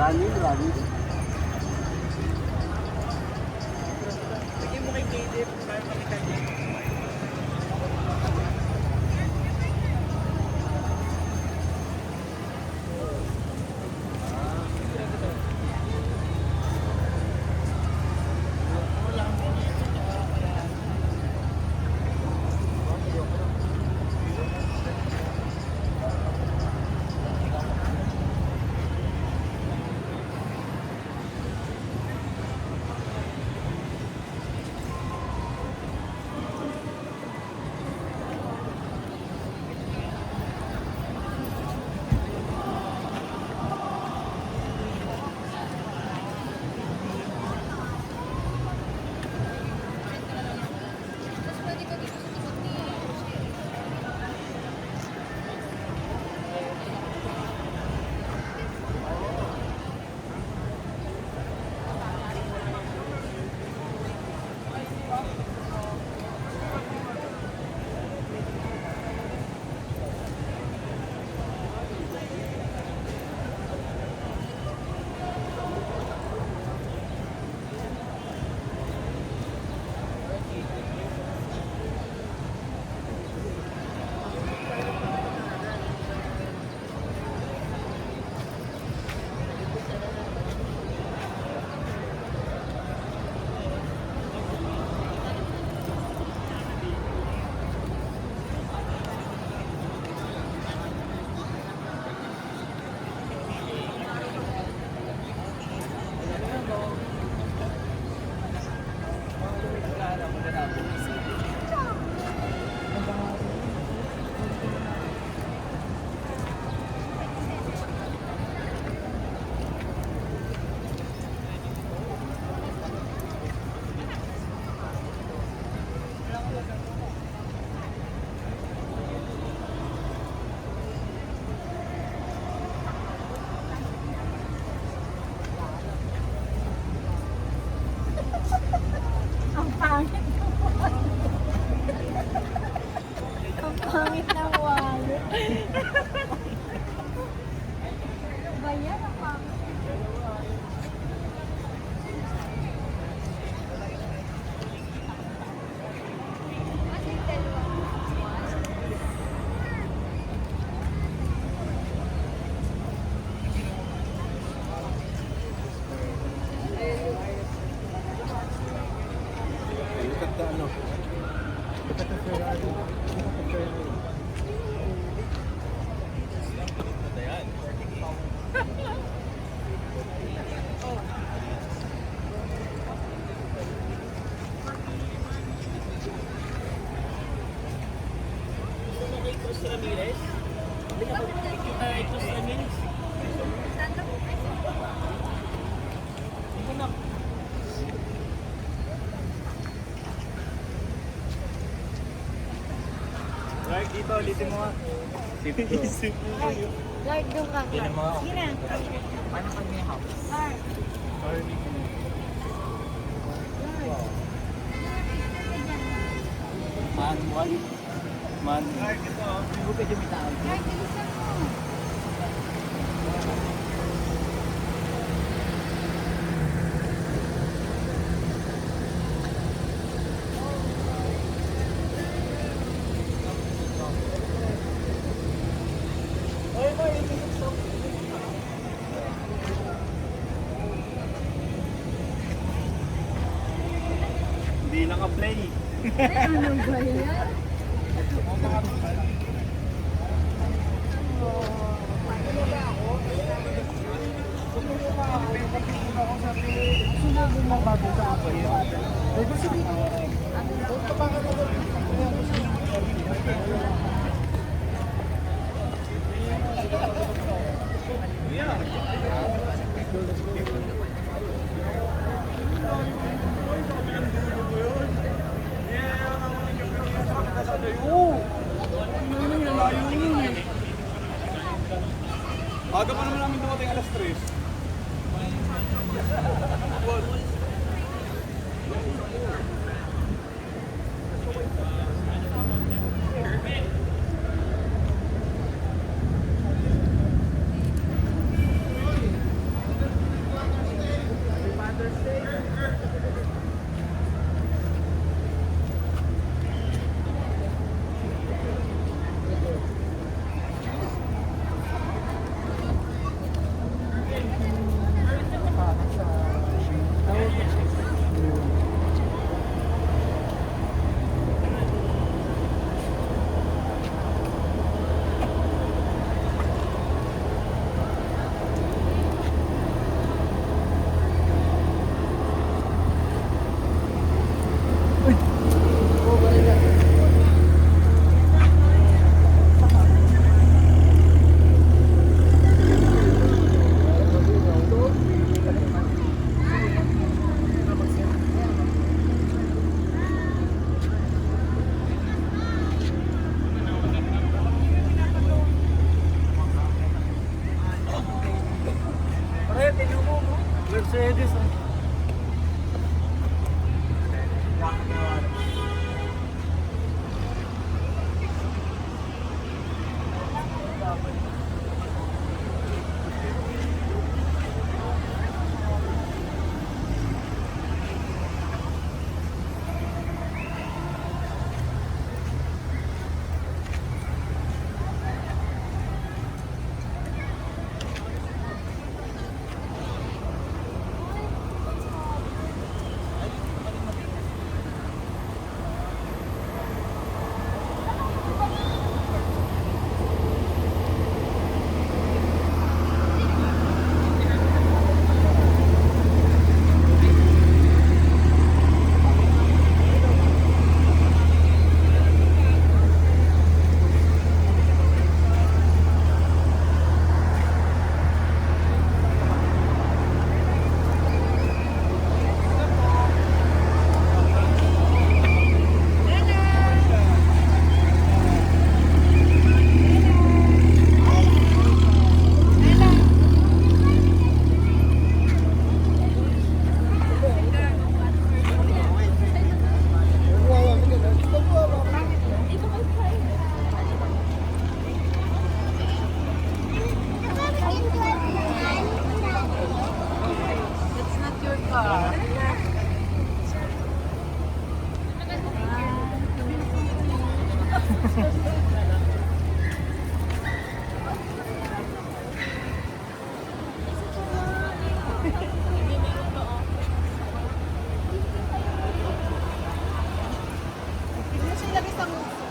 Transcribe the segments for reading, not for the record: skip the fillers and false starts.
Running, running. Lagyan mo kay KD para makita niya. Ang pangit ng wallet. Ang pangit ng wallet. Ano ba yan? Ang pangit. Look at the ano. Look at the Ferrari. Look at the Ferrari. Gusto mo kay Cruz Ramirez? Hindi ka pag-picture na kay Cruz Ramirez. Ito na. Right, dito, ulitin mo nga. Sip ko. Guard, doon ka. Tingnan mo ako. Sige na. Paano pag may house? Guard. Guard. Manual. Guard, ito. Hindi pwede may tao. Guard, bilisan mo. Hindi naka-play. Ano ba yan? Sinabi mo bago sa ako yun. Pwede sabihin mo. Aga pa naman namin dumating alas 3. Hindi siya ilagay sa nguso.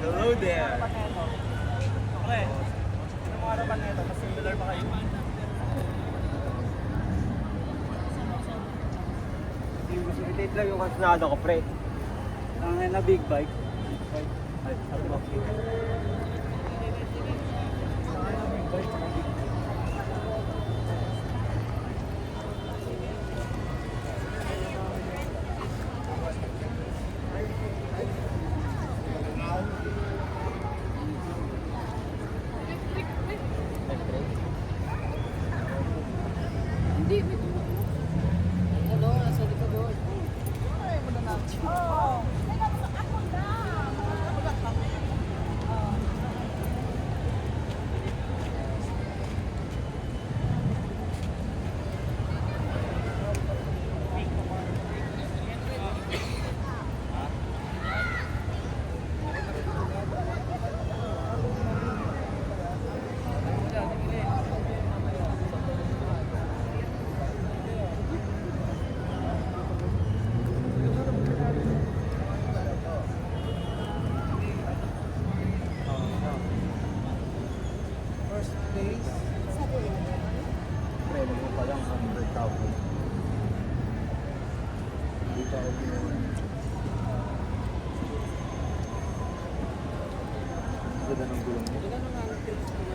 Hello there. Okay. Ano mga harapan na ito? Mas similar ba kayo? Facilitate lang yung kasunado ko, pre. Ang na big bike. Ay, sabi mo. Hindi, may ano, nasa likod doon. Ay, mo na na. Oh, ako na. First place. Pre, mo pa lang 100,000. Hindi tayo ginawa. Ganda ng gulong mo.